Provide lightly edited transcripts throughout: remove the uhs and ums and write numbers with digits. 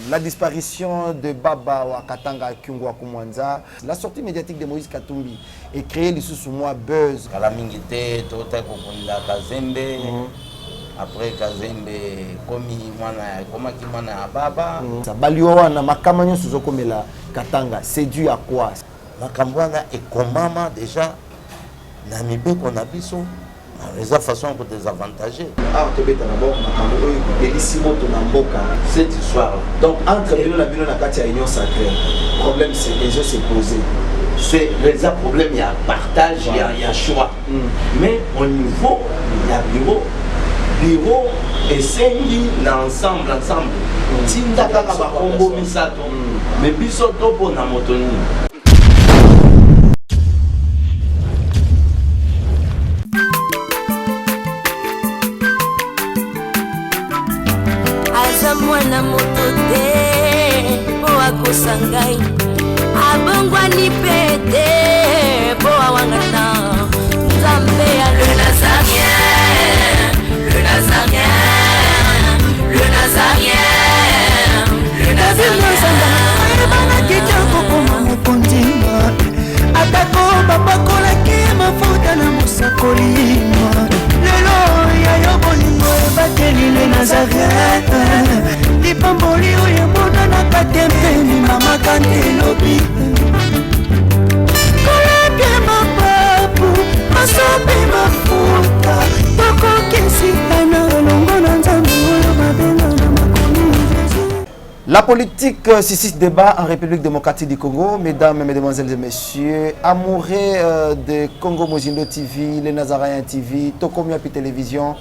la disparition de Baba Wakatanga Kyungwa Kumwanza, la sortie médiatique de Moïse Katumbi et créé l'issue moi buzz. Kalamingite, Tota Kokonda Kazembe, après Kazembe, Komi Mwana Baba. Baliwa na makamanyo suzokomela Katanga, c'est dû à quoi? Makambwana et Komama déjà, Namibe Konabiso. Les façons pour désavantager. Cette histoire. Donc, entre les deux, la union sacrée, le problème c'est que je s'est posé. C'est les problèmes, il y a partage, il y a choix. Mais au niveau, il y a bureau et sengi ensemble. Tinda kaka bakombo misato. Mais bisoto pour na motoni. Mwana moto te po akosangai abongwa ni pete po awangana Nzambe ya le Nazarien le Nazarien le Nazarien le Nazarien bana kitoko koma mukondima atako babakola ke mafuta na musakolima lelo ya yobolingo bateli le Nazarien Pamboli oye mona na katempeni mama kantelobi Koleke mapapu masope mafuta Toko kesikana longo na nzambu oyo mabenga na makomi La politique suscite débat en République démocratique du Congo. Mesdames, mesdemoiselles et messieurs, amoureux de Congo Mozindo TV, les Nazariens TV, Tokomiapi Télévision,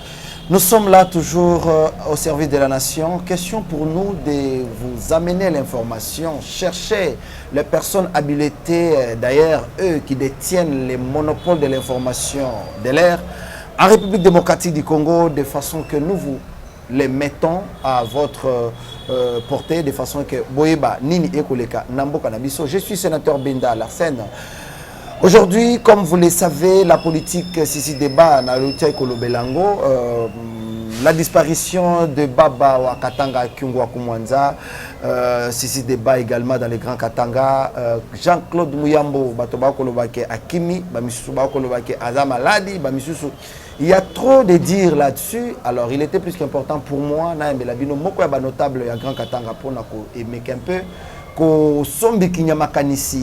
nous sommes là toujours au service de la nation. Question pour nous de vous amener l'information, chercher les personnes habilitées, d'ailleurs eux qui détiennent les monopoles de l'information de l'air en République démocratique du Congo, de façon que nous vous les mettons à votre portée, de façon que Boyeba Nini Ekoleka Nambo Kanabiso. Je suis sénateur Benda Larsen. Aujourd'hui, comme vous le savez, la politique Sisi débat na Lutia Kolobelango, la disparition de Baba Wakatanga Kyungwa Kumwanza, Sisi débat également dans les grands Katanga, Jean-Claude Muyambo, Batoba Kolobake Akimi, Bamisusu Kolobake Azama Ladi, Bamisusu. Il y a trop de dire là-dessus. Alors, il était plus qu'important pour moi, Naïm Labino, Moko Yaba notable à Grand Katanga pour Nako aimer un peu.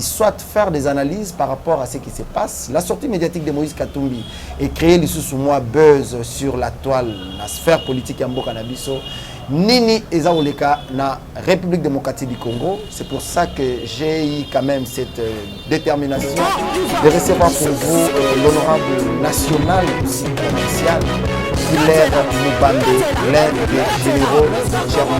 Soit faire des analyses par rapport à ce qui se passe. La sortie médiatique de Moïse Katumbi et créer l'issue moi buzz sur la toile, la sphère politique Yambo Kanabiso, Nini Ezaoleka na République démocratique du Congo. C'est pour ça que j'ai eu quand même cette détermination de recevoir pour vous l'honorable national aussi provincial, Hilaire Moubambe, l'un des généraux Germain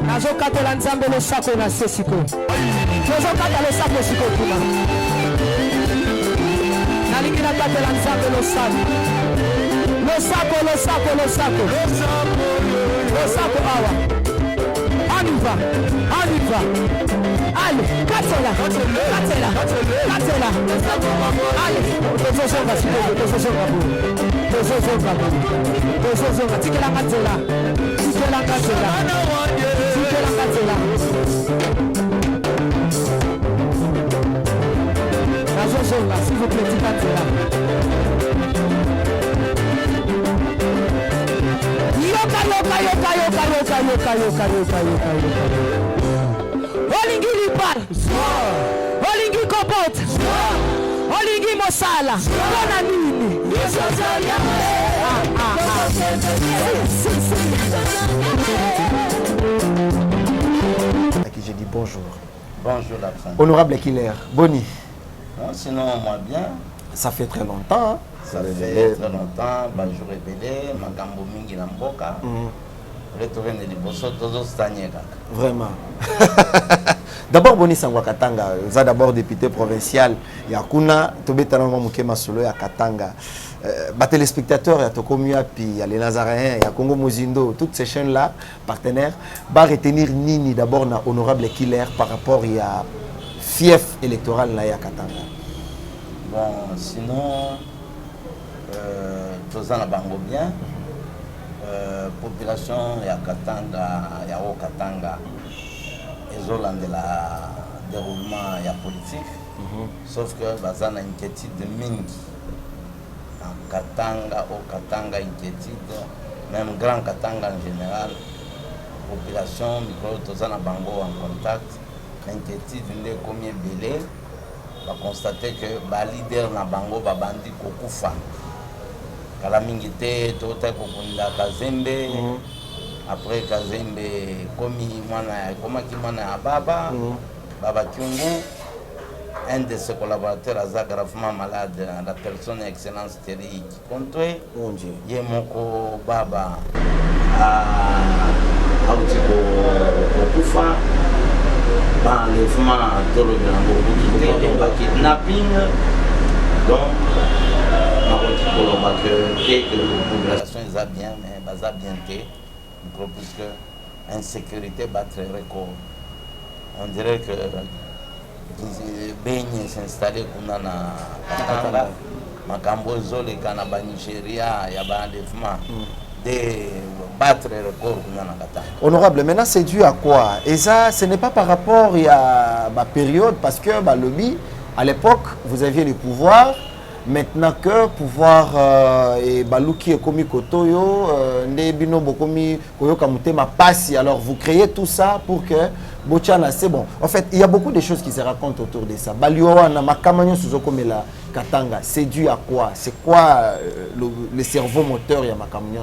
Nazokatela nzambe le sako na sesiko. Nazokata le sako siko kuna. Nalingi nakatela nzambe le sako. Le sako awa. Aniva. Allez, katela. Allez, tozozonga siko, tozozonga. Tikela katela. Olingi lipala. Olingi kopota. Olingi mosala. Bona nini? À qui j'ai dit bonjour. Bonjour la femme. Honorable Killer, Boni. Non, sinon, moi bien. Ça fait très longtemps. Hein? Ça fait très longtemps. Bonjour Rebélé, Magambo Mingi Namboka. Retourner les bossos, tous stagner. Vraiment. D'abord, Boni Sangwa Katanga. Vous êtes d'abord député provincial. Yakuna, Tobetana Mukema Solo ya Katanga. Les téléspectateurs, il y a Tokomia, puis il y a les Nazaréens, il y a Congo Mozindo, toutes ces chaînes-là, partenaires, va retenir Nini d'abord na honorable Killer par rapport à fief électoral là ya Katanga. Bon, sinon, tous en bango bien. Population ya Katanga, ya o Katanga, ils ont de la déroulement ya politique, sauf que bazana inquiétude de Mingi. Katanga, au Katanga, inquiétude, même Grand Katanga en général, population, micro, Tozana Bango en contact, l'inquiétude n'est combien belé, va constater que le leader na Bango va bandi Kokufa. Kalamingite, Tota Kokunda Kazembe, après Kazembe, Komaki Ababa, Baba Kyungu. Un de ses collaborateurs a gravement malade, la personne excellence Terry Kontwe, Yemoko Baba a Autiko Kokufa, l'enlèvement de l'enlèvement, kidnapping, donc que la population est bien, mais baza bien puisque insécurité bat très record. On dirait que Benye s'installer kuna na Katanga, makambo zole kana ba Nigeria ya ba enlèvement de battre record kuna na Katanga. Honorable, maintenant c'est dû à quoi? Et ça, ce n'est pas par rapport à ma période, parce que bah, lobby, à l'époque, vous aviez le pouvoir. Maintenant que pouvoir et baluki et komi kotoyo ndebino bokomi koyo kamute ma passi, alors vous créez tout ça pour que Bochana, c'est bon. En fait, il y a beaucoup de choses qui se racontent autour de ça. Balioana makamanyo suzokomela Katanga, c'est dû à quoi? C'est quoi le cerveau moteur ya makamanyo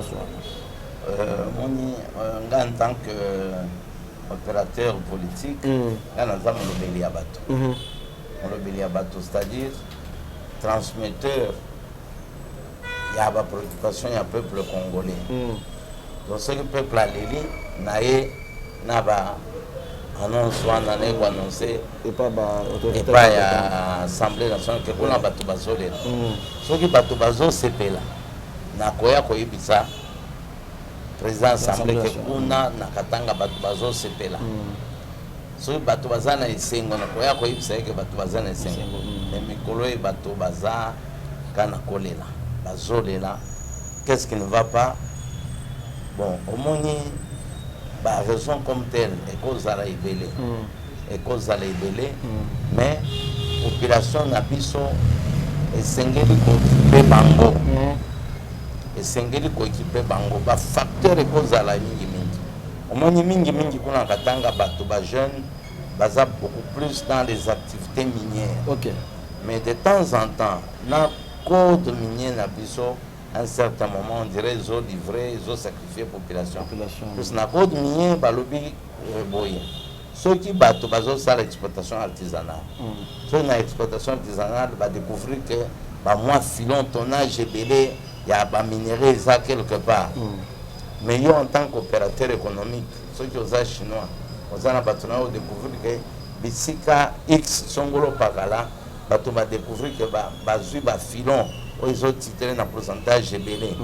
en tant que opérateur politique, on a c'est-à-dire transmetteur, il y a des préoccupations, il y a un peuple congolais. Donc ce que le peuple a dit, il y a annonce, annoncé, et pas l'Assemblée nationale, que on a battu bazole. Ce qui battu bazole, c'est là. Na koya koyibisa président Assemblée que on a na Katanga battu bazole, c'est là. So bato bazana isengo na koya koyibisa que bato bazana isengo mais mikolo e bato baza kana kolela bazolela qu'est-ce qui ne va pas bon au moni ba raison comme telle et cause à la ibelé mais population na biso esengeli ko équiper bango esengeli ko équiper bango ba facteur et cause à la mingi au moins mingi kuna Katanga bato ba jeunes baza beaucoup plus dans les activités minières. OK. Mais de temps en temps, na code minier na biso à un certain moment on dirait ils ont livré, ils ont sacrifié population. Plus na code minier balobi boye. Ceux qui bato bazo ça l'exploitation artisanale. Ceux na exploitation artisanale va découvrir que ba moi filon tonnage belé il y a ba minerai ça quelque part. Mais yo en tant qu'opérateur économique, ceux qui sont chinois, on a découvert que Bissika X Songolo Pagala, on va découvrir que Bazui Filon, ils ont titré dans le pourcentage belé.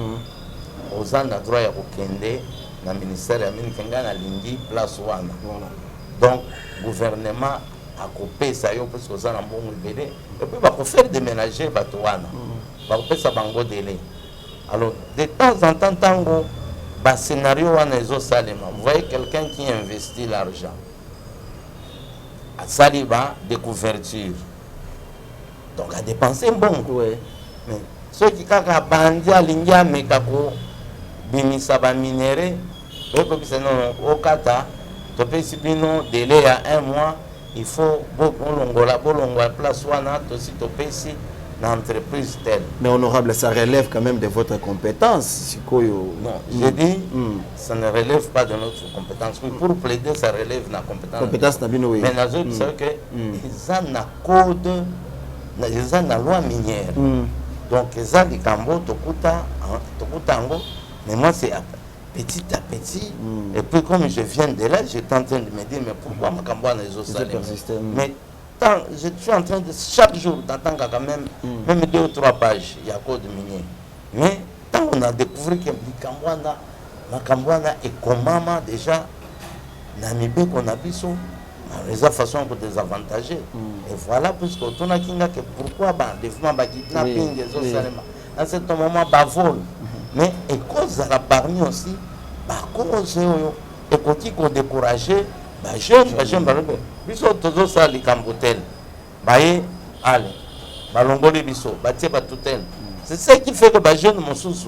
On a droit à Okende, dans le ministère de la Mine Kenga, na Lindi, place Wana. Donc, le gouvernement a coupé ça, parce qu'on a un bon belé. Et puis, il va faire déménager Batouana. Il va couper ça bango délai. Alors, de temps en temps, tango, scénario vous voyez quelqu'un qui investit l'argent à Saliba de couverture donc à dépenser bon mais ceux qui kaka bandi alingia mekako bimisa ba minéré okopesa non okata topesi bino délai ya 1 mois il faut bolongola place wana tosi topesi na entreprise telle. Mais honorable, ça relève quand même de votre compétence. Non, j'ai dit, ça ne relève pas de notre compétence. Pour plaider, ça relève de la compétence. Compétence n'a bien oui. Mais nous autres, c'est que ils ont un code, ils ont une loi minière. Donc, ils ont des cambos, mais moi, c'est petit à petit. Et puis, comme je viens de là, j'étais en train de me dire, mais pourquoi ma cambo n'a pas mais je suis en train de chaque jour d'attendre quand même 2 ou 3 pages, il y a code minier. Mais tant on a découvert que ma Kambouana est comment déjà, Namibé qu'on a biso, les façons pour désavantager. Et voilà, puisque on a que pourquoi des fois, kidnapping, des autres éléments. À ce moment, vol. Mais et cause à la parmi aussi, cause et quand on découragé, jeune, biso tozo sa li kambotel baye ale balongoli biso batie batutel. C'est ça qui fait que ba jeune mosusu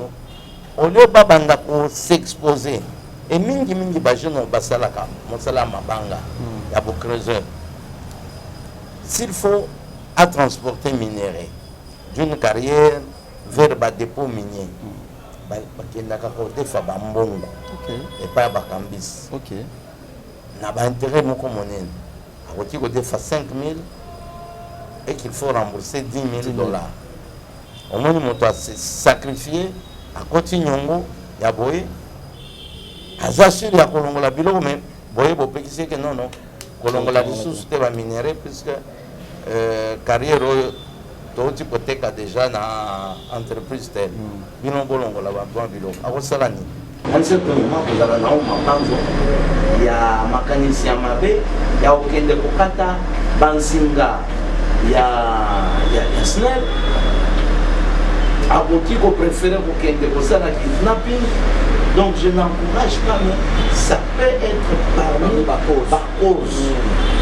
au lieu babanda ko s'exposer et mingi ba jeune basalaka mosala mabanga ya bo creuseur. S'il faut à transporter minerai d'une carrière vers ba dépôt minier bakendaka ko defa ba mbongo et pas ba kambis. OK. N'a pas intérêt mon monnaie. À côté de 5 000 et qu'il faut rembourser 10 000 $. Au moins, on doit se sacrifier à côté de Nyongo, il y a Boye. À Zachir, il y a Kolongola Bilo, mais Boye, Bope qui sait que non, non. Kolongola Bissou, c'était la minérée, puisque carrière, tout hypothèque a déjà dans l'entreprise telle. Bilo Bolongola Bilo. À Rosalani. En ce moment, vous avez il y a mécanicien Mabé, il y a Okende Kokata, Bansinga, il y a Snell. Aboti qu'on préfère Okende Kosala kidnapping. Donc je n'encourage pas, mais ça peut être parmi par cause.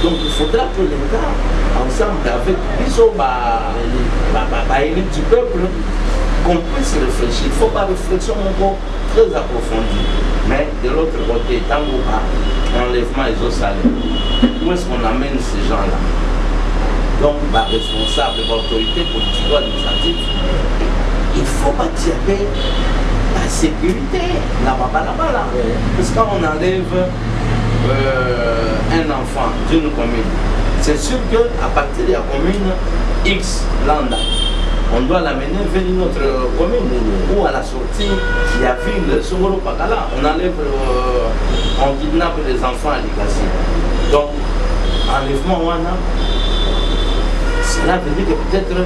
Donc il faudra que les gars, ensemble avec Biso, élite du peuple, qu'on puisse réfléchir. Il faut pas réflexion encore très approfondie. Mais de l'autre côté, tant qu'on enlèvement des eaux salées, où est-ce qu'on amène ces gens-là? Donc, responsable de l'autorité politique ou administrative, il faut bâtir la sécurité là-bas. Parce que quand on enlève un enfant d'une commune, c'est sûr qu'à partir de la commune X Landa, on doit l'amener vers une autre commune ou à la sortie, il y a ville, Songolo Pakala, on enlève, on kidnappe les enfants à l'Ikasi. Donc, enlèvement Wana, cela veut dire que peut-être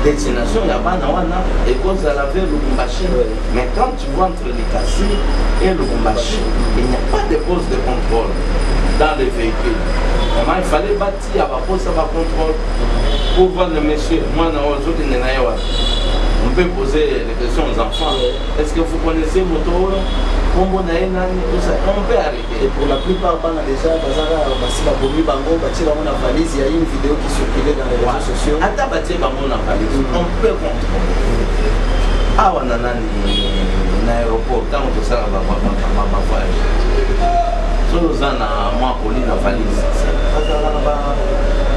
destination Yabana Wana est cause à la vers Lubumbashi. Mais quand tu vois entre l'Ikasi et Lubumbashi, il n'y a pas de poste de contrôle dans les véhicules. Comment il fallait bâtir à la poste de contrôle pour voir le monsieur. Moi, on peut poser les questions aux enfants. Est-ce que vous connaissez Moto? On peut arrêter. Et pour la plupart, déjà, il y a une vidéo qui circulait dans les réseaux sociaux. On peut contrôler. Ah, on a un aéroport, quand on se sert ma voyage. Nous avons moi poli la valise.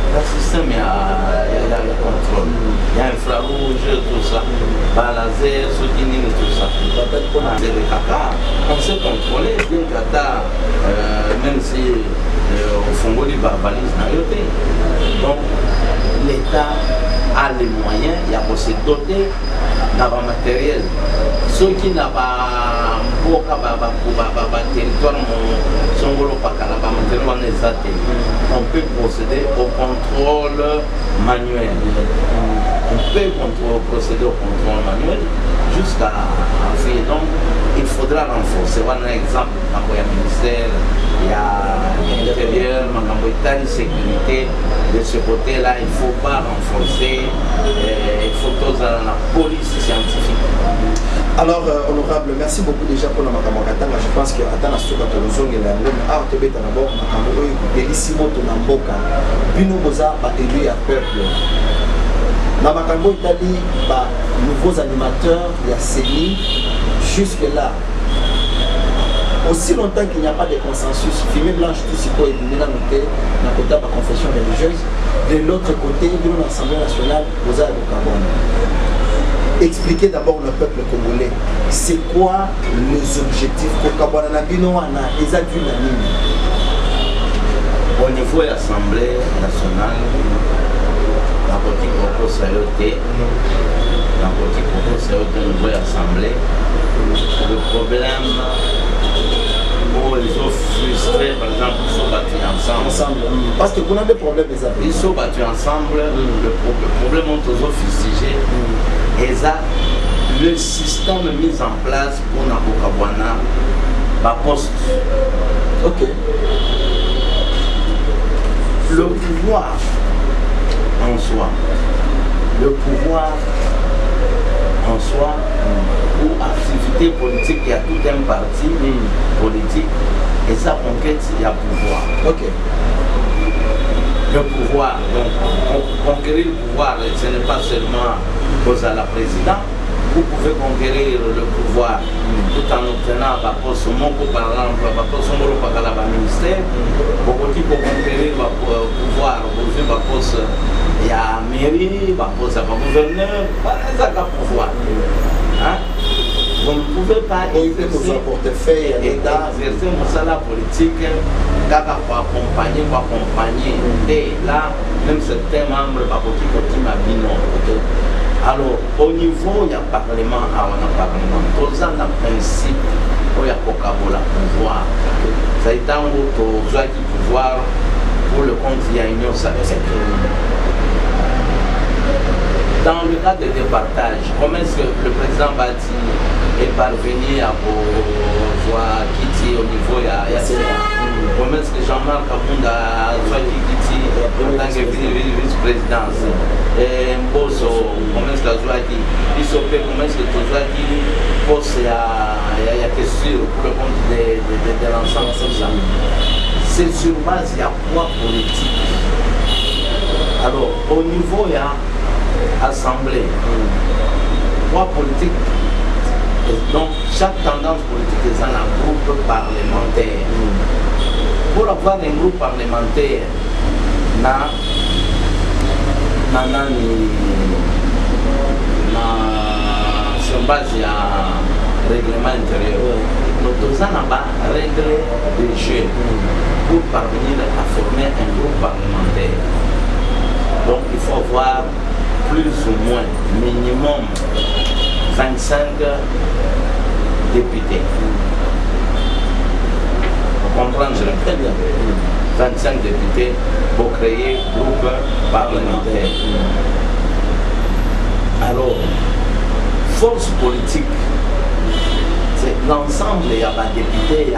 Le système, il y a le contrôle. Il y a infrarouge, tout ça. Laser, soutien, tout ça. C'est le caca. On sait contrôler. Bien caca, même si au fond, il y a valise. Donc, l'État a les moyens, il y a pour se doter d'un matériel. Ceux qui n'ont pas territoire, on peut procéder au contrôle manuel. On peut procéder au contrôle manuel jusqu'à faire. Donc, il faudra renforcer. On a un exemple, il y a le ministère, il y a l'intérieur, il y a la sécurité. De ce côté-là, il ne faut pas renforcer. Il faut tous la police scientifique. Alors, honorable, merci beaucoup déjà pour la Makamakatanga. Je pense que Atana Soka Tolozong et la RTB Tanabok, Makambo, Delissimo Tonamboka, Bino Boza, élu à peuple. Dans Makambo Italie, nouveaux animateurs, il y a CENI, jusque-là. aussi longtemps qu'il n'y a pas de consensus, fumée blanche, tout ce qui est noté, dans le côté de la confession religieuse, de l'autre côté, de l'Assemblée nationale, aux arts de Carbone. Expliquez d'abord le peuple congolais, c'est quoi les objectifs pour Carbone Nabinoana, les adultes. Au niveau de l'Assemblée nationale, la politique propose à l'OT, la politique propose à l'OT au niveau de l'Assemblée. Le problème où ils sont frustrés, par exemple, ils sont battus ensemble. Parce que vous avez des problèmes, les amis. Ils sont battus ensemble, le problème est toujours fustigé. Et ça, le système mis en place pour Nakokabwana, la poste. Ok. Le pouvoir en soi, ou activité politique, il y a tout un parti politique et sa conquête, il y a pouvoir. Ok. Le pouvoir, donc conquérir le pouvoir, ce n'est pas seulement cause à la présidente. Vous pouvez conquérir le pouvoir tout en obtenant la poste Moko, par exemple, la poste Moko par la ministère. Beaucoup de conquérir le pouvoir, vous avez la poste, il y a la mairie, la poste, le gouverneur, c'est le pouvoir. Hein? Vous ne pouvez pas exercer la politique pour accompagner. Et là, même certains membres de la politique ont alors, au niveau, il y a parlement, tous en principe, il y a pouvoir. Ça est un pouvoir pour le compte, il y a une union sacrée. Dans le cas de départage, comment est-ce que le président Bati est parvenu à voir Kiti au niveau de la comment est-ce que Jean-Marc Kabunda a joué Kiti en tant que vice-présidence et Mboso, comment est-ce qu'il a joué Issope, comment est-ce que tu as joué poste il y a question pour le compte de l'ensemble comme ça. C'est sur base, il y a poids politique. Alors, au niveau, il y a assemblée, poids politique. Donc, chaque tendance politique est dans un groupe parlementaire. Pour avoir un groupe parlementaire, sur base il y a un règlement intérieur. Donc, nous avons règle de jeu pour parvenir à former un groupe parlementaire. Donc, il faut avoir plus ou moins, minimum 25 députés. Vous comprenez très bien. 25 députés pour créer un groupe parlementaire. Alors, force politique, c'est l'ensemble, il y a des députés, il y a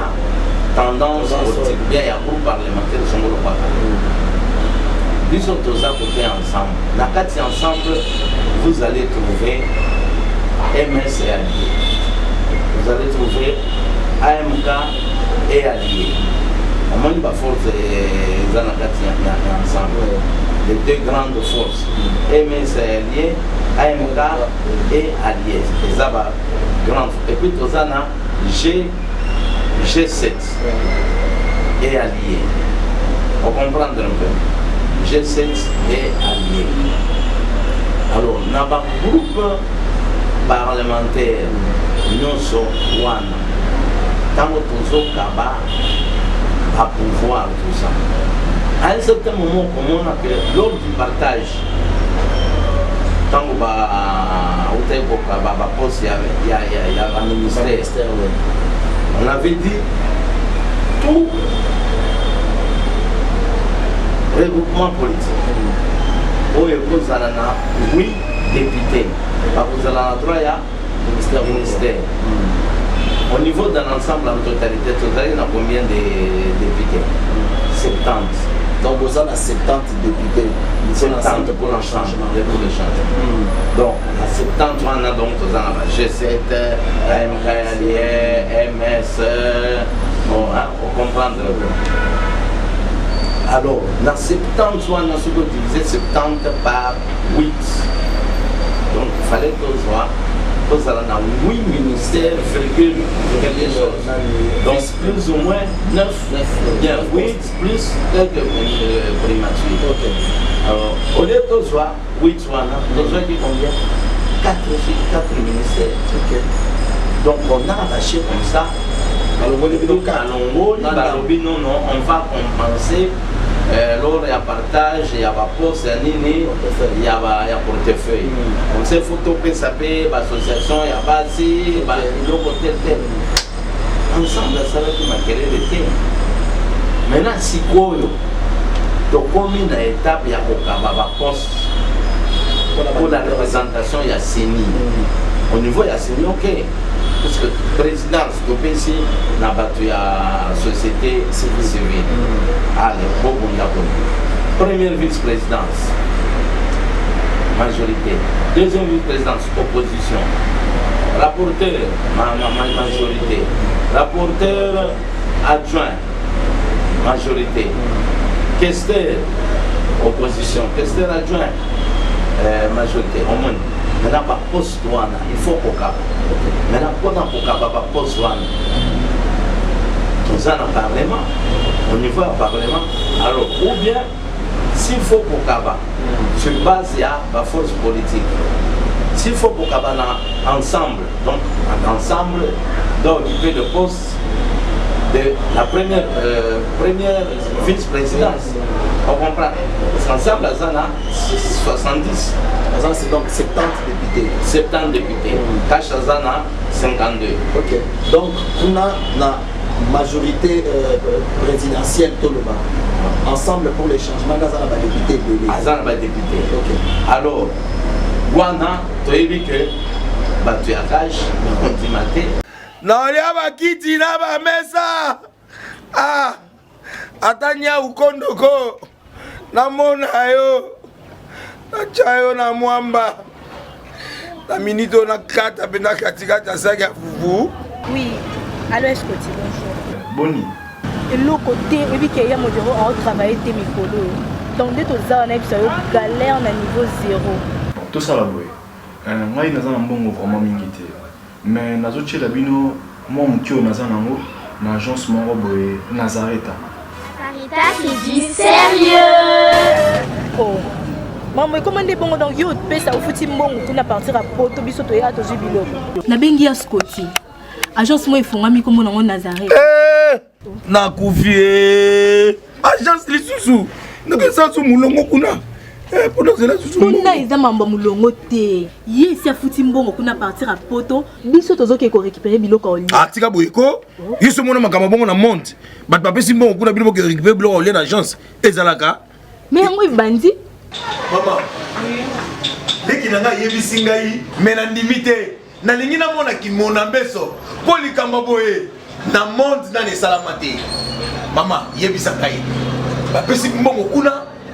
tendance politique, bien il y a un groupe parlementaire, son groupe parlementaire. Nous sommes tous à côté ensemble. Dans le cadre ensemble, vous allez trouver MS et Alliés. Vous allez trouver AMK et Alliés. Au moins, il y a force ensemble. Les deux grandes forces, MS et Alliés, AMK et Alliés. Et ça va grande. Et puis, nous avons G7 et Alliés. Vous comprenez un peu? G7 et Alliés. Alors, dans le groupe parlementaire, nous sommes one. Tant que nous sommes à pouvoir tout ça. À un certain moment, comme on a que lors du partage, tant que il y a un ministère, on avait dit tout regroupement politique. Vous avez 8 députés. Vous avez 3 ministères. Au niveau de l'ensemble en totalité, vous avez combien de députés? 70. Donc vous avez 70 députés. 70 pour le changement. Donc, à 70, on a donc G7, AMK, MS, vous comprenez. Alors, dans 70, on a divisé 70 par 8. Donc, il fallait que ce soit Nous avons 8 ministères, quelque chose. Donc plus ou moins 9. Bien, 8 plus quelques primatures. Alors, au lieu de 8, nous avons combien 4 ministères. Donc on a attaché comme ça. Non, on va compenser. Lors il y a partage, il y a poste, il y a portefeuille. Comme ça, il faut topper ça, l'association, il y a basi, il y a tel. Ensemble, ça va être ma querelle. Maintenant, si quoi, comme une étape, il y a un poste pour la représentation, il y a CENI. Au niveau, il y a CENI, ok. Parce que la présidence du PC n'a pas battu la société civile. Allez, beaucoup de la première vice-présidence, majorité. Deuxième vice-présidence, opposition. Rapporteur, majorité. Rapporteur adjoint, majorité. Questeur, opposition. Questeur adjoint, majorité. Au moins. Maintenant, pas poste douane, il faut qu'on capte. Maintenant, pendant qu'on capte, pas poste douane. Nous avons un parlement, au niveau du parlement. Alors, ou bien, s'il faut qu'on capte, sur base, il y a la force politique. S'il faut qu'on capte ensemble, donc ensemble, d'occuper le poste de la première vice-présidence. On comprend. Parce qu'ensemble, il y a 70. C'est donc 70 députés. 70 députés. Cache Azana, 52. Ok. Donc, on a la majorité présidentielle tout le bas. Ensemble pour les changements, on a des députés. Azana député. Ok. Alors, Wana, tu as dit que tu as cash, on dit maté. Non, il y a pas qui dit là, mesa. Ah, atanya ukondoko. Namona yo. Nachayo na mwamba. La minute on a 4 abena katikata saki ya fufu. Oui, alors est-ce que tu bonjour. Boni. Et l'autre côté, et puis qu'il y a mon bureau à travailler tes micros. Donc dès que tu as un galère à niveau 0. Tout ça là boy. Moi il n'a pas un bon vraiment mingité. Mais nazo chez la bino moi mon tio naza nango na agence mon boy Nazareta. Sarita qui dit sérieux. Oh. Maman, comment est bon donc yo pe ça au fouti mbongo kuna partir à poto biso to ya to jibilo. Na bengi ya Scotty. Agence moi ifongami comme nango Nazareta. Na kufie. Agence lisusu. Ndeke sansu mulongo kuna. Pour cela susu. Kuna iza mamba mulongo te. Yesi afuti mbongo kuna partir à poto biso tozoke ko récupérer biloko oli. Ah tika boyeko. Yiso mona makama bongo na monte. Bat papa simbo kuna biloko ko récupérer biloko oli na agence. Ezalaka. Mais yango ibandi. Maman. Leki nanga yebisi ngai mena ndimite. Na lingi na mona kimona mbeso. Poli kamba boye. Na monde na ne salamate. Mama yebisa ngai. Ba pesi mbongo kuna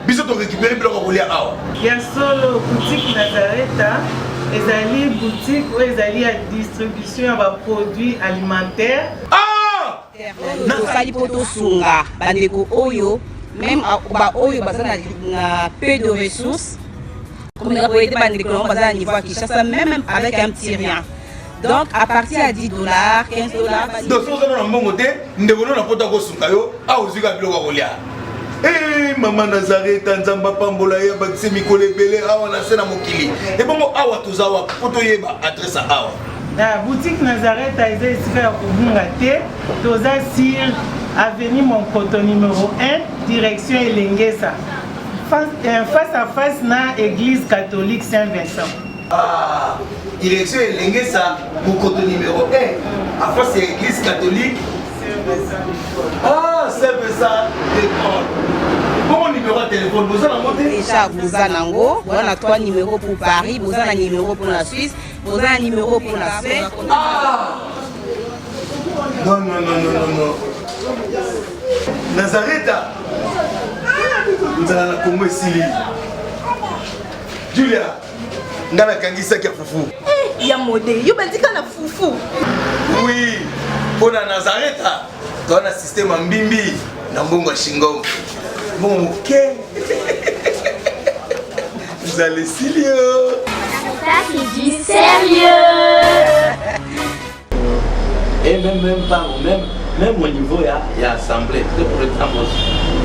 biso to récupérer biloko ko lia awa. Ya solo boutique Nazareta, ezali boutique où ezali à distribution de produits alimentaires. Ah! Nasali poto sunga bandeko oyo même ba oyo bazana na peu de ressources comme on a été bandeko bazana niveau à Kinshasa même avec un petit rien. Donc à partir à $10, $15. Donc si on a un bon côté, nous devons na poto ko sunga yo, a ozuka biloko ko lia. Eh maman Nazareta nzamba pambola ya bakise mikole belé awa na sena mokili. Et bongo awa tozawa poto yeba adresse awa. La boutique Nazareta est ici à Kubungate, toza sur avenue Monkoto numéro 1, direction Elengesa. Face à face na église catholique Saint-Vincent. Ah, direction Elengesa, Monkoto numéro 1, à face de l'église catholique Saint-Vincent. Ah, Saint-Vincent d'école. Bon numéro de téléphone, vous avez monté déjà vous avez nango, vous avez 3 numéros pour Paris, vous avez un numéro pour la Suisse, vous avez un numéro pour la Suède. Ah! Non, non, non, non, non, non. Nazareta. Vous allez la Congo Sili. Julia. Ngana kangisa kia fufu. Eh, ya modé, yo bandika na fufu. Oui. Pour la Nazareta, tu as un système en bimbi, na mbongo shingo. Bon, ok. Vous allez Silio. Farita, c'est du sérieux. Et même au niveau, il y a assemblée. Pour exemple,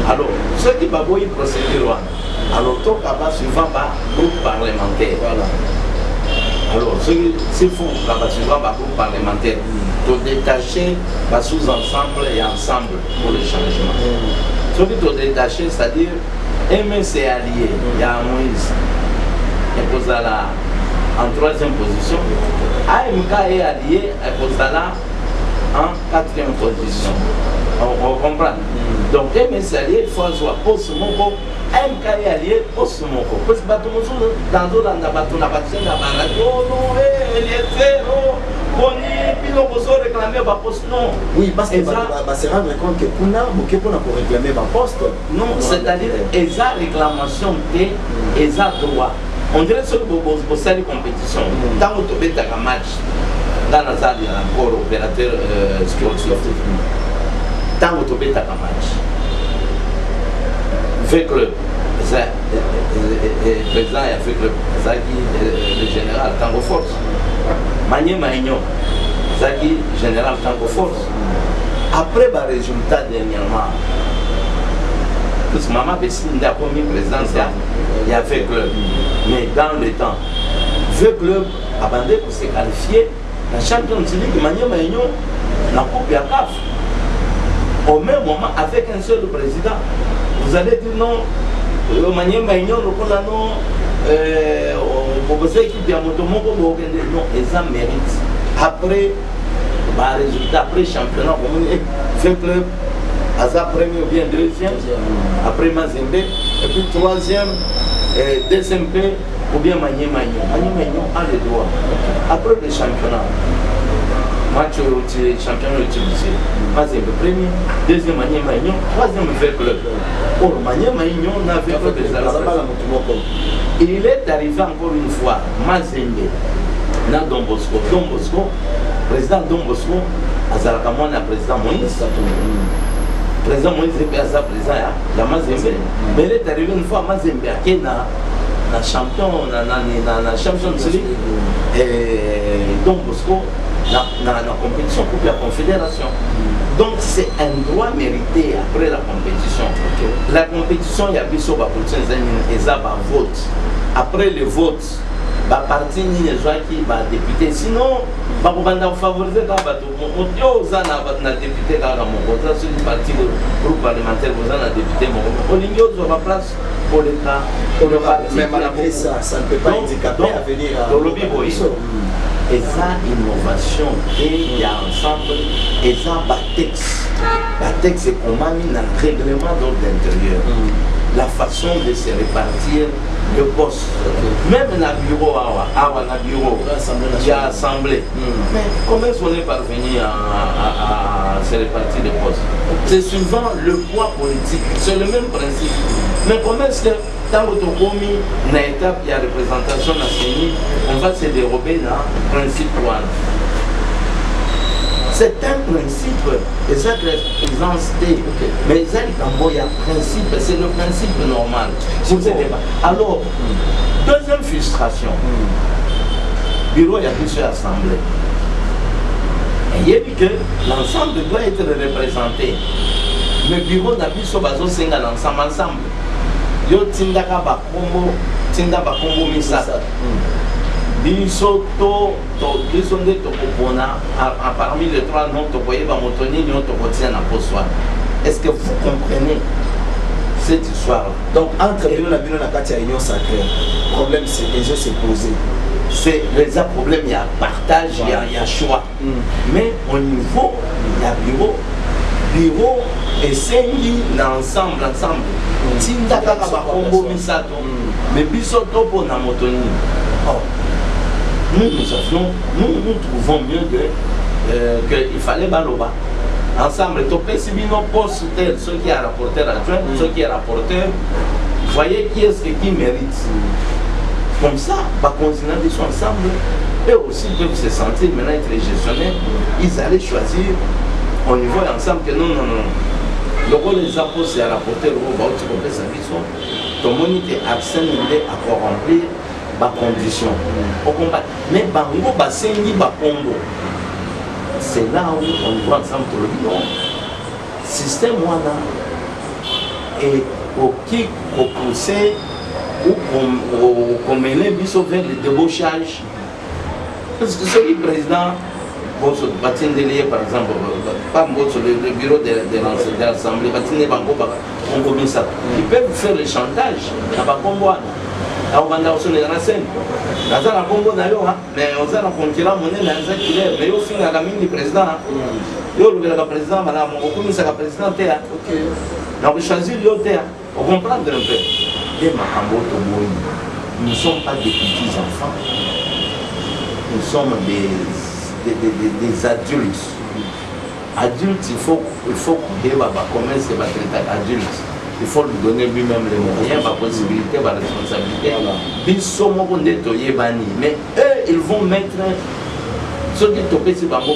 alors, ceux qui vont y procéder, alors, tout le suivant le groupe parlementaire. Voilà. Alors, s'il faut suivant le groupe parlementaire, pour détacher sous-ensemble et ensemble pour le changement. Ceux qui sont détachés, c'est-à-dire, MS est allié, il y a Moïse, et pour ça là, en troisième position. AMK est allié, et pour ça là, en quatrième position. On comprend. Donc, MS est allié, il faut avoir poste moko, AMK est allié, poste moko. Parce que dans le dans la oui, parce que va se rendre compte que pour réclamer ma poste. Non, c'est-à-dire, ils ont réclamation et ils ont droit. On dirait que vous avez une compétition. Tant que vous avez un match, dans la salle, il y a encore opérateur sportif. Tant que vous avez un match, le club, le président et le club, le général, Tango Force. Magné Maignon, Zaki, général Tango Force. Après le résultat dernièrement, parce que Maman Bessine n'a pas mis présidence, il y a fait club. Mais dans le temps, le club a bandé pour se qualifier. La Champions League, Magné Maignon, la Coupe Yakaf. Au même moment, avec un seul président, vous allez dire non, Magné Maignon, le non. Pour ceux qui disent non, ils en méritent. Après, résultat, après championnat, le club, Aza premier ou bien deuxième, après Mazembe, et puis troisième, DSMP ou bien Magné Maignon. Magné Maignon a le droit. Après le championnat, match championnat utilisé, Mazembe premier, deuxième Magné Maignon, troisième club. Or, Magné Maignon n'avait pas de salaire. Il est arrivé encore une fois, Mazembe, na Don Bosco, président Don Bosco, Azarakamon a président Moïse. Président Moïse est président de Mazembe. Mais il est arrivé une fois, Mazembe, qui est na champion, na Champions League, et Don Bosco, na compétition pour la Confédération. Donc c'est un droit mérité après la compétition. La compétition, il y a eu sur la vote. Après le vote, la partie ni les gens qui va député. Sinon, on va favoriser la député sur le parti groupe parlementaire, vous avez député. On a la place pour le parti. Mais malgré ça, ça ne peut pas handicaper à venir à l'opposition. Et ça, innovation, et il y a ensemble, et ça, Batex. Batex, c'est comment mis dans le règlement d'ordre intérieur. La façon de se répartir le poste. Même dans le bureau, il y a assemblée. Mais comment est-ce qu'on est parvenu à se répartir les postes? C'est souvent le poids politique, c'est le même principe. Mais comment est-ce que dans l'autonomie, dans l'étape, il y a représentation nationale, on va se dérober dans le principe one. C'est un principe, et ça que la présidence dit, mais ça, il y a un principe, c'est le principe normal. Alors, deuxième frustration, le bureau, il y a plusieurs assemblées. Et il y a dit que l'ensemble doit être représenté. Le bureau n'a plus sur bazo senga ensemble. Yo tindaka bakombo, misa. Biso nde tokopona parmi les trois noms tokoyeba motoni nyo tokotia na poswa. Est-ce que vous comprenez cette histoire? Donc entre Bino na kati ya union sacrée, problème c'est déjà se poser. C'est les problèmes, il y a partage, il y a choix. Mais au niveau, il y a bureau et sengi ensemble. Tindaka bakombo misato. Mais biso topo na motoni. Nous trouvons mieux qu'il fallait baloba. Ensemble, Topesibino poste ceux qui sont rapporteurs adjoints, ceux qui sont rapporteurs, voyez qui est-ce qui mérite. Comme ça, par continuer ils sont ensemble, eux aussi peuvent se sentir maintenant être gestionnaires, ils allaient choisir au niveau ensemble que non. Le rôle des apôtres, c'est à rapporter le rôle de sa mission. Ton monique Arsène à corrompre condition. Mais bango basengi bakombo. C'est là où on voit ensemble tout le monde. Système wana et qui pousser ou mener biso vers le débauchage. Parce que celui président Batine Delia par exemple, pas le bureau de l'Assemblée, Batine Bango, ils peuvent faire le chantage à Bakombo. On va dans la scène. Mais on a rencontré la monnaie dans un killer. Mais au final, le président, le président, le président, donc on choisit l'autre. On comprend un peu. Nous ne sommes pas des petits enfants. Nous sommes des adultes. Adultes, il faut qu'il commence à être adulte. Il faut lui donner lui-même les moyens, la possibilité, la responsabilité. Mais eux, ils vont mettre ce qui est tombé sur le banco,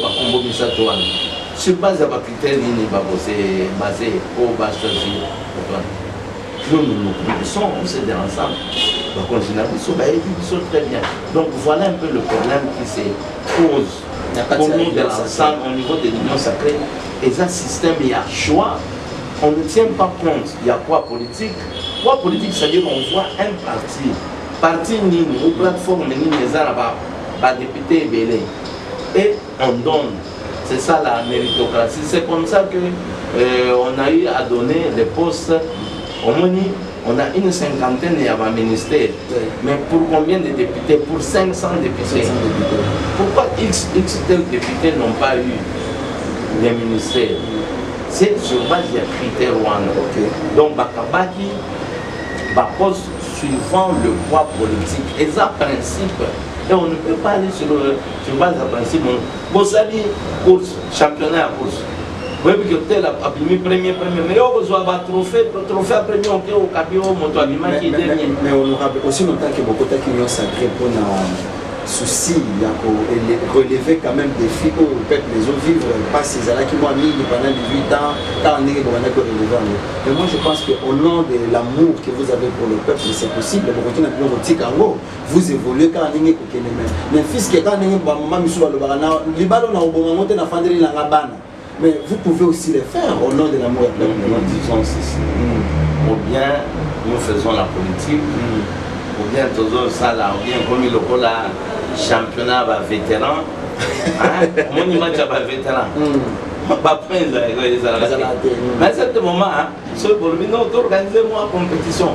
sur base de critères, c'est basé au bas nous sommes ensemble. Ils sont très bien. Donc voilà un peu le problème qui se pose pour nous de l'ensemble au niveau de l'Union sacrée. Et ça, système, il y a choix. On ne tient pas compte, il y a quoi politique. Quoi politique, c'est-à-dire qu'on voit un parti Nini, ou plateforme Nini, député Belé, et on donne. C'est ça la méritocratie. C'est comme ça qu'on a eu à donner les postes. On a une cinquantaine et un ministère. Mais pour combien de députés? Pour 500 députés. Pourquoi X tels députés n'ont pas eu les ministères? C'est sur base des critères. Donc, Bakabaki, poste suivant le poids politique. Et ça, principe. Et on ne peut pas aller sur base de principe. Vous avez course, championnat à course. Oui, parce que tel a abîmé premier, mais on besoin d'un trophée premier, on peut au cabio, mon toit qui est dernier. Mais honorable, aussi longtemps que beaucoup de qui ont sacré pour un souci, il y a relever quand même des défis au peuple les autres vivre, pas ces années qui m'ont mis pendant 18 ans, quand on est relevé. Mais moi je pense qu'au nom de l'amour que vous avez pour le peuple, c'est possible, vous évoluez quand on est mais fils que quand on est maman Missou Balobana, les ballons ont bon monté dans Fandeli Langabana. Mais vous pouvez aussi le faire au nom de l'amour. Nous disons ceci. Ou bien nous faisons la politique, ou bien faisons ça là, ou bien comme le championnat vétéran. Mon image est vétéran. Mais à ce moment, ce pour lui, nous organisons une compétition.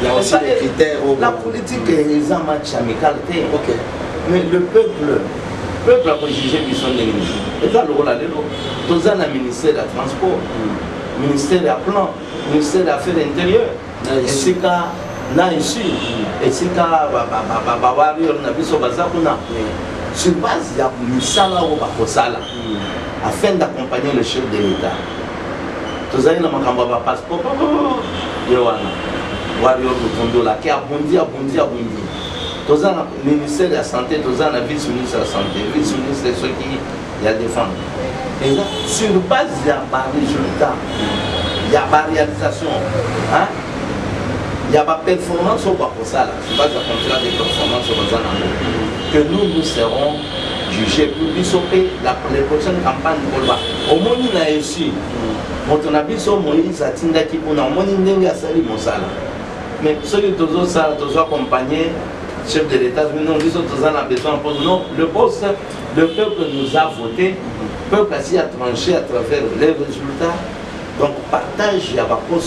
Il y a aussi des critères. La politique est un match amical. Mais le peuple a jugé qu'ils sont des ministres. Et ça, le rôle de l'eau. Tout ça, le ministère du Transport, le ministère du Plan, le ministère des Affaires intérieures. Et c'est qu'à ici, et c'est qu'à sur base, il y a une salle afin d'accompagner le chef de l'État. Tout ça, il y a un passeport. Il y a un warrior qui a bondi. Tous le ministère de la Santé, tous le vice-ministre de la Santé, le vice-ministre de ceux qui y a défendu. Et là, sur base de la résultat, il y a la réalisation, il y a la performance au bas pour ça, sur base de la contrat de performance au bas que nous serons jugés pour bisoper les prochaines campagnes de Golba. Au moins, il a réussi. Quand on a vu ce Moïse à Tindaki, on a moins sali Mosala. Mais ceux qui sont accompagnés, chef de l'État, nous avons besoin de poste. Non, le poste, le peuple nous a voté, le peuple a tranché à travers les résultats. Donc, partage, il y a pas de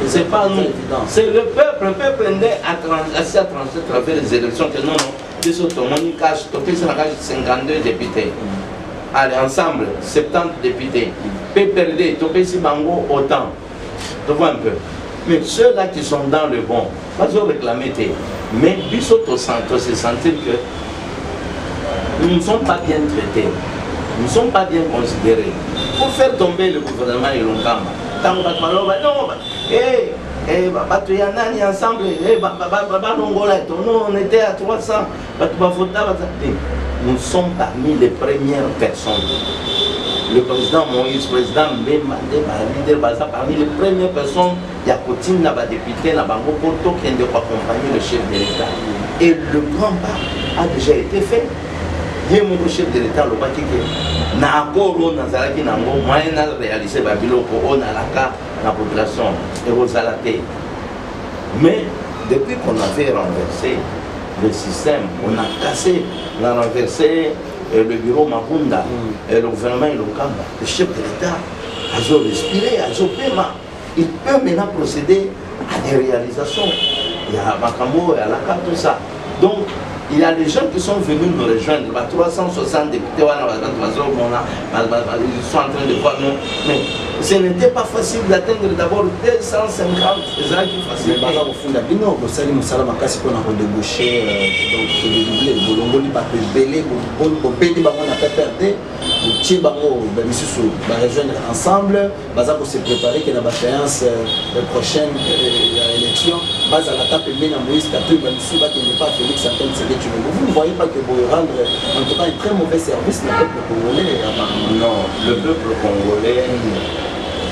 c'est pas nous, c'est le peuple a tranché à travers les élections que non, ils sont au Monicage, 52 députés. Allez, ensemble, 70 députés. PPRD, Topé Bango, autant. Tu vois un peu. Mais ceux-là qui sont dans le bon, pas se réclamer. Mais Bissot se sentir que nous ne sommes pas bien traités, nous ne sommes pas bien considérés. Pour faire tomber le gouvernement et l'Onkamba, ensemble, on était à 300, nous sommes parmi les premières personnes. le président Moïse, le président Mbemba, parmi les premières personnes, il y a Kotine, il député, il y a Bango Poto qui ont accompagné le chef de l'État. Et le grand pas a déjà été fait. Il y a mon chef de l'État, le Batike, Nakoro, Nazaraki, Nango, moyen de réaliser Babilo pour la population et aux alatés. Mais depuis qu'on avait renversé le système, on a cassé, on a renversé le bureau Mabunda, et le gouvernement Ilokamba, le chef de l'État a respiré, a paiement. Il peut maintenant procéder à des réalisations. Il y a Makambo et Alaka, tout ça. Donc, il y a des gens qui sont venus nous rejoindre, 360 députés, ils sont en train de voir nous. Mais ce n'était pas facile d'atteindre d'abord 250, c'est ça qui est facile. Mais au fond, la bino, vous savez, nous sommes en train de déboucher, donc de doubler le bolongo, il va te belé, au pays, on a fait perdre, au Tché Bango, va rejoindre ensemble, va se préparer que dans la séance prochaine élection, va à la table de Moïse Katou, va ne pas Félix Antoine Ségué. Vous ne voyez pas que vous rendre en tout cas un très mauvais service au peuple congolais? Non, le peuple congolais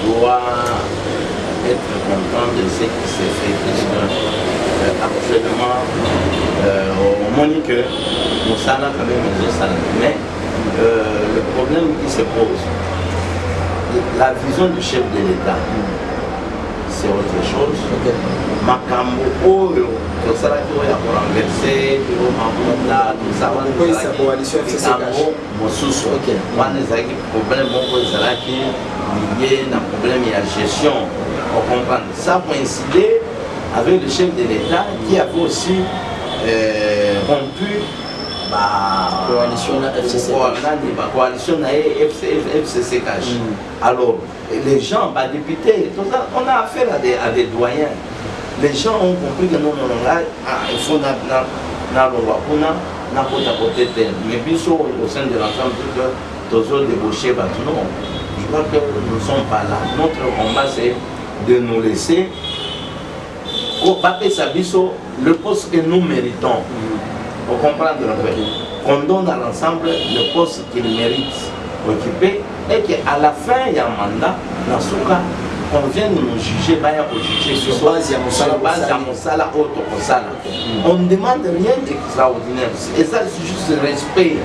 doit être content de ce qui s'est fait, puisque actuellement, au moment que nous sommes quand même aux salles. Mais le problème qui se pose, la vision du chef de l'État, c'est autre chose. Makambo Oyo, tout ça là qui va renverser, tout ça, sa coalition FCCH. Mosusu. Moi, les problèmes, liés à problème de gestion. On comprend. Ça coïncidait avec le chef de l'État qui avait aussi rompu la coalition FCCH. Alors, les gens, députés, tout ça, on a affaire à des doyens. Les gens ont compris que non, il faut mais bien au sein de l'ensemble, toujours débaucher, non. Je crois que nous ne sommes pas là. Notre combat, c'est de nous laisser le poste que nous méritons. Pour comprendre un peu. Qu'on donne à l'ensemble le poste qu'il mérite occuper et qu'à la fin, il y a un mandat, on vient de nous juger, sur base de Moussala, autre Moussala. On ne demande rien d'extraordinaire. Et ça, c'est juste le respect.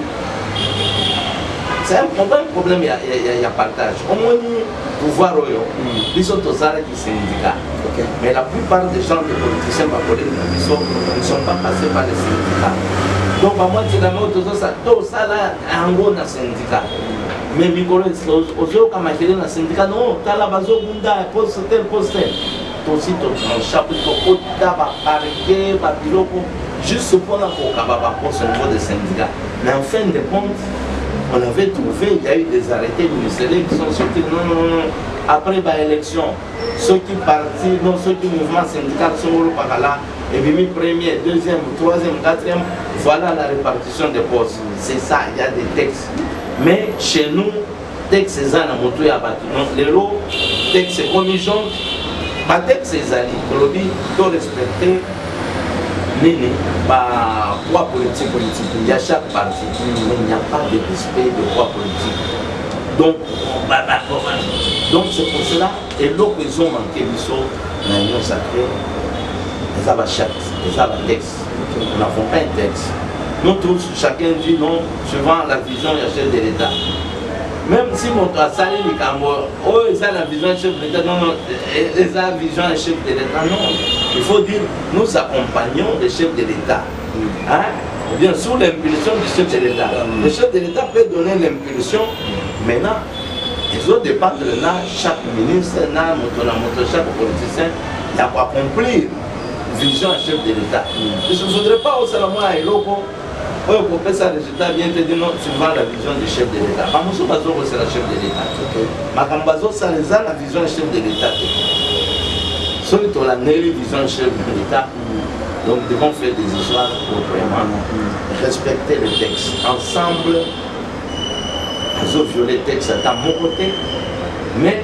C'est un problème, il y a partage. Au moins, pouvoir, ils sont aux arrêts du syndicat. Mais la plupart des gens, des politiciens, ne sont pas passés par les syndicats. Donc, moi, je tout ça là, en gros, dans le syndicat. Mais Mikolo, aux autres, comme je dans le syndicat, non, tu as la base au Bunda, poste tel. Aussi, ton chapitre, tu as juste pour la poste au niveau des syndicats. Mais en fin de compte, on avait trouvé, il y a eu des arrêtés ministériels qui sont sortis. Non. Après l'élection, ceux qui partis, non, ceux qui mouvement syndical sont par là, et puis premier, deuxième, troisième, quatrième, voilà la répartition des postes. C'est ça, il y a des textes. Mais chez nous, texte c'est ça, moto ya batu. Donc les lots, texte c'est commission, pas texte c'est zali. Colobi, doit respecter nini, par poids politique. Il y a chaque parti, mais il n'y a pas de respect de poids politique. Donc c'est pour cela, et l'eau qu'ils ont manqué, ils sont dans l'union sacrée, ils ont un texte. Nous n'avons pas un texte. Nous tous, chacun dit non, suivant la vision du chef de l'État. Même si mon toit salé les Cambo, ils ont la vision du chef de l'État, non, ils ont la vision du chef de l'État, non. Il faut dire, nous accompagnons le chef de l'État. Bien sûr, l'impulsion du chef de l'État. Le chef de l'État peut donner l'impulsion. Maintenant, il faut dépendre de chaque ministre, chaque politicien, il a pas accomplir la vision du chef de l'État. Je ne voudrais pas au Salomon et l'Oko, pour faire ça résultat, bien te dire non, suivant la vision du chef de l'État. Mamoussou Bazo, c'est le chef de l'État. Makambazo, ça les a la vision du chef de l'État. Celui qui a la vision du chef de l'État, donc nous devons faire des histoires pour vraiment respecter le texte. Ensemble, ils ont violé le texte à mon côté, mais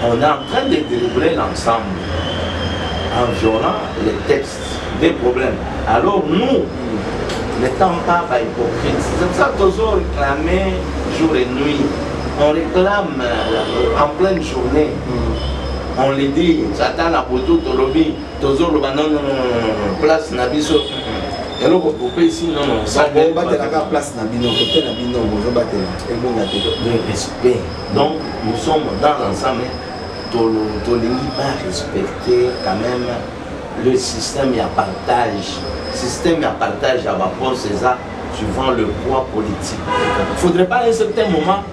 on est en train de délibérer l'ensemble en violant les textes, des problèmes. Alors nous, n'étant pas hypocrites, c'est pour ça que nous avons réclamé jour et nuit on réclame en pleine journée. On les dit, Satan la poto, Tolobi, Tozo, non, place Nabiso. Et là, vous pouvez ici, non, ça va battre la place Nabino, côté Nabino, vous battre le respect. Donc, nous sommes dans l'ensemble, Tolingi va respecter quand même le système à partage. Système à partage à rapport, c'est ça, suivant le poids politique. Il ne faudrait pas à un certain moment.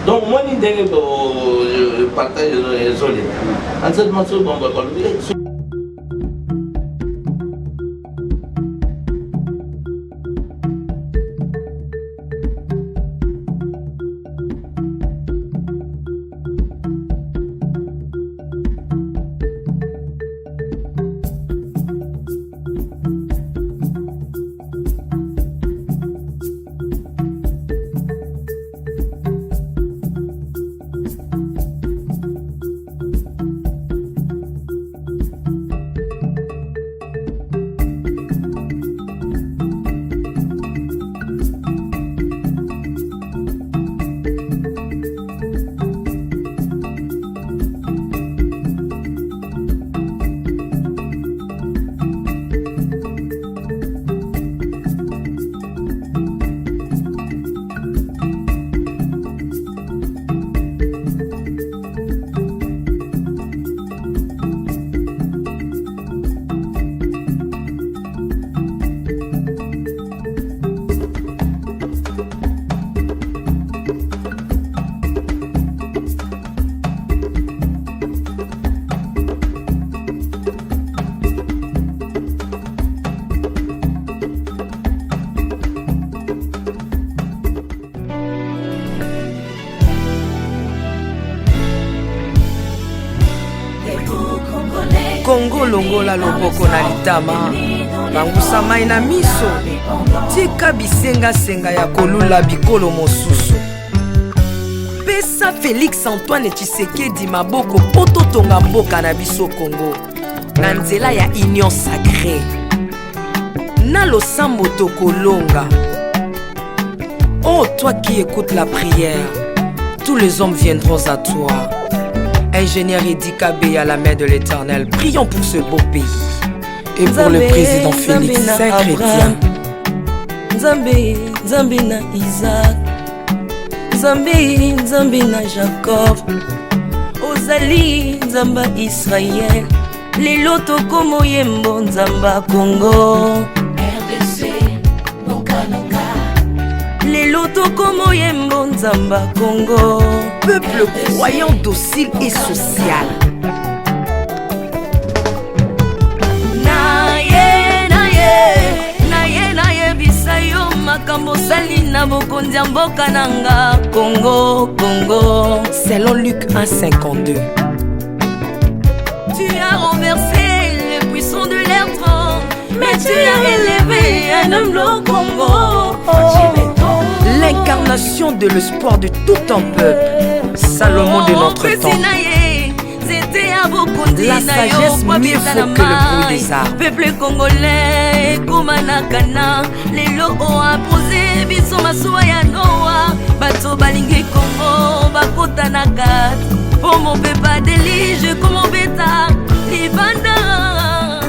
Donc, moi, je partage les autres. En cette matière, on va parler. Congo longola loboko na litama bangusa mai na miso tika bisenga ya kolula bikolo mosusu pesa Félix Antoine Tshisekedi maboko poto tonga mboka na biso Congo na nzela ya union sacrée na losambo tokolonga. Oh toi qui écoutes la prière, tous les hommes viendront à toi. Ingénieur Edi Kabé à la main de l'Éternel, prions pour ce beau pays et pour le président Félix Saint-Chrétien. Nzambe na Isaac, Nzambe na Jacob, Ozali Nzamba Israël, lelo tokomo yembo Nzamba Congo, RDC Bokananga, lelo tokomo yembo Nzamba Congo. Peuple croyant docile et social. Naye bisayo makambo sali na bokonzi ya mboka nanga Congo. Selon Luc 1,52. Tu as renversé les puissants de leur trône, mais tu as élevé un homme au Congo. L'incarnation de l'espoir de tout un peuple. Salomon de notre temps. La sagesse mieux faut que le bruit des arbres. Peuple congolais, Komanakana, les lots ont imposé, biso masuwa ya Noa, bato balingi Congo, bakota na kat, pour mon peuple délige, comme mon bêta, libanda.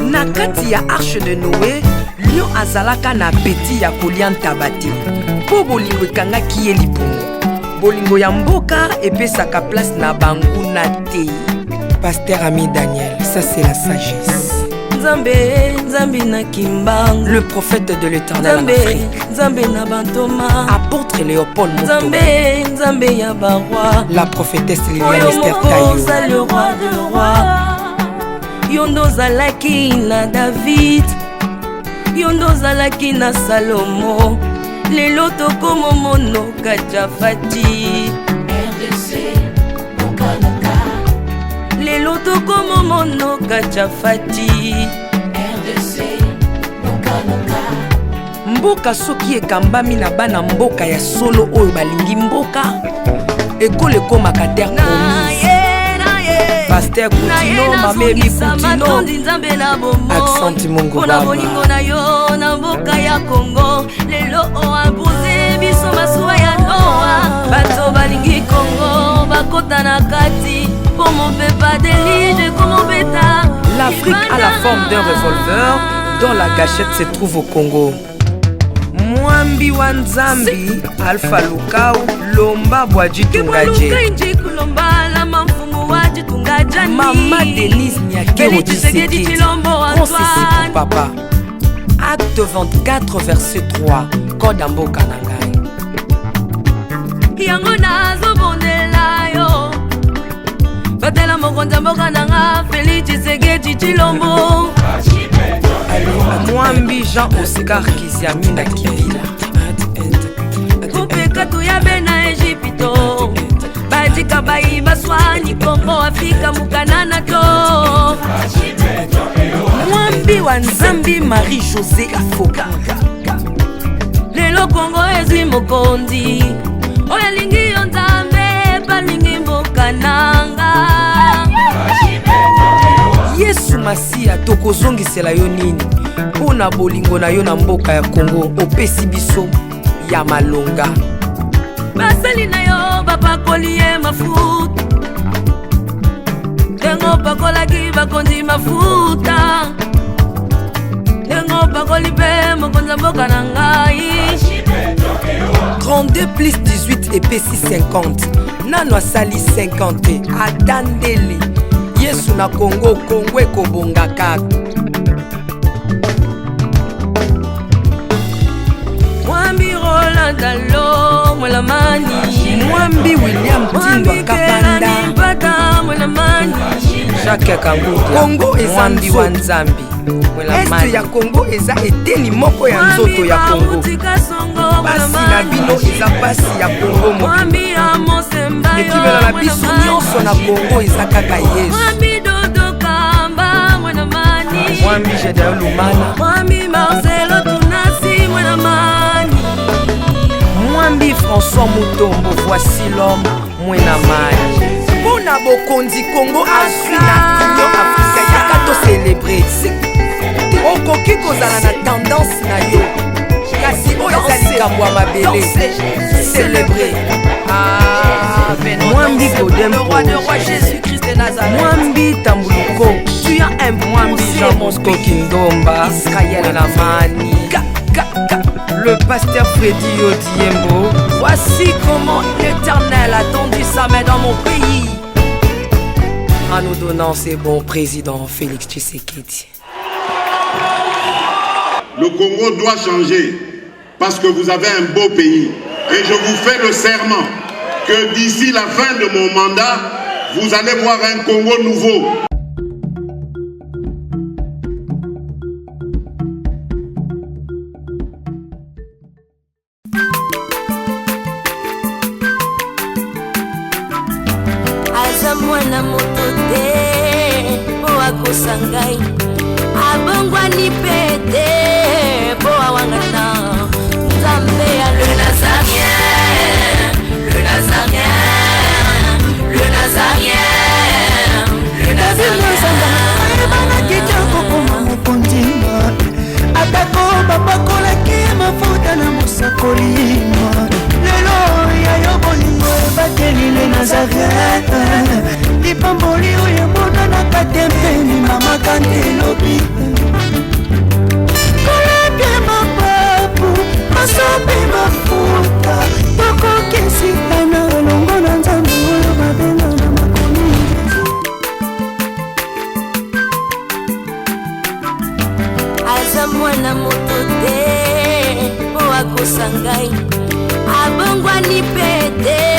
Na kati ya arche de Noé, lion azalaka na peti ya kolia ntabate, po bolingo ekangaki ye lipungu. Bolingo ya mboka epesaka place na banguna te. Pasteur Ami Daniel, ça c'est la sagesse. Nzambe na Kimbang, le prophète de l'Éternel en Afrique. Nzambe na Bantoma, apôtre Léopold Moto. Nzambe ya Barwa, la prophétesse Liliane Esther Tayo, le roi de roi. Yondo zalaki na David, yondo zalaki na Salomo. Lelo tokomo mono Kajafati, RDC Bokanaka. Lelo tokomo mono Kajafati, RDC Bokanaka. Mboka soki ekambami na bana mboka ya solo oyo balingi mboka ekole komaka terre promise. Pasteur Koutino, Mamébi Koutino, Accent Mungu Baba. Bolingo na yo na mboka ya Congo, lelo o imposé biso masuwa ya Noa, bato balingi Congo bakota na kati po mopepa délige como beta. L'Afrique a la forme d'un revolver dont la gâchette se trouve au Congo. Mwambi wa Nzambi Alpha Lukau Lomba Bwaji Tungaje Mama Denise Nyakero Tshisekedi Konsesi Papa. Acte 24 verset 3 Kodambo Kanangai. Yango nazobondela yo batela mokonza mboka nanga Félix Tshisekedi Tshilombo. Mwambi Jean Oscar Kiziamina Kibila kupekatu ya bena Egypto badika bayi baswani Kongo Afrika mukanana to. Mwambi wa Nzambi Marie-José Afoka lelo Kongo ezwi mokonzi oyo alingi yo Nzambe balingi mboka nanga. Yesu Masia tokozongisela yo nini mpona bolingo na yo na mboka ya Kongo opesi biso ya malonga. Basali na yo bapakoli ye mafuta ndengo pakolaki bakonzi mafuta ndengo pakoli mpe mokonza mboka na ngai. 32 plus 18 epesi 50 nano asali 50 atandeli Yesu na Kongo Kongo ekobonga kaka. Mwambi Roland Alo Mwelamani Mwambi William Tindwa Kapanda Mwelamani Jacques Kanguta Kongo eza Mwambi wa Nzambi Mwelamani Este ya Kongo eza eteni moko ya nzoto ya Kongo. Basi na bino eza basi ya Kongo moko. Ekimela na biso nyonso na Kongo eza kaka Yesu. Mwambi Jedeo Lumana Mwambi Marcelo Tunasi Mwelamani Mwambi François Mutombo voici l'homme Mwelamani. Mpona bokonzi Kongo azwi na Union Afrika yaka to célébrer. Okoki kozala na tendance na yo kasi oyo eza likambo ya mabele célébrer. Mwambi Godempo Mwambi Tambuluko tu as un Mwambi Jean Bosco Kindomba Israël Mwelamani le pasteur Freddy Odiembo. Voici comment l'Éternel a tendu sa main dans mon pays en nous donnant ses bons présidents Félix Tshisekedi. Le Congo doit changer parce que vous avez un beau pays et je vous fais le serment que d'ici la fin de mon mandat, vous allez voir un Congo nouveau. Azamwana motote po akosangai abongwani pete po awangana Nzambe ya le Nazarien, le Nazarien, le Nazarien, le Nazarien. Bana kitoko koma mokondima atako bapakolaki mafuta na mosakolima lelo ya yo bolingo ebateli le Nazarien lipamboli oyo emonanaka te mpeni mama kantelobi kolapie mapapu masope mafuta tokokesitana elongo na Nzambe oyo babenga na makomi aza mwana moto te po akosangai abongwani pete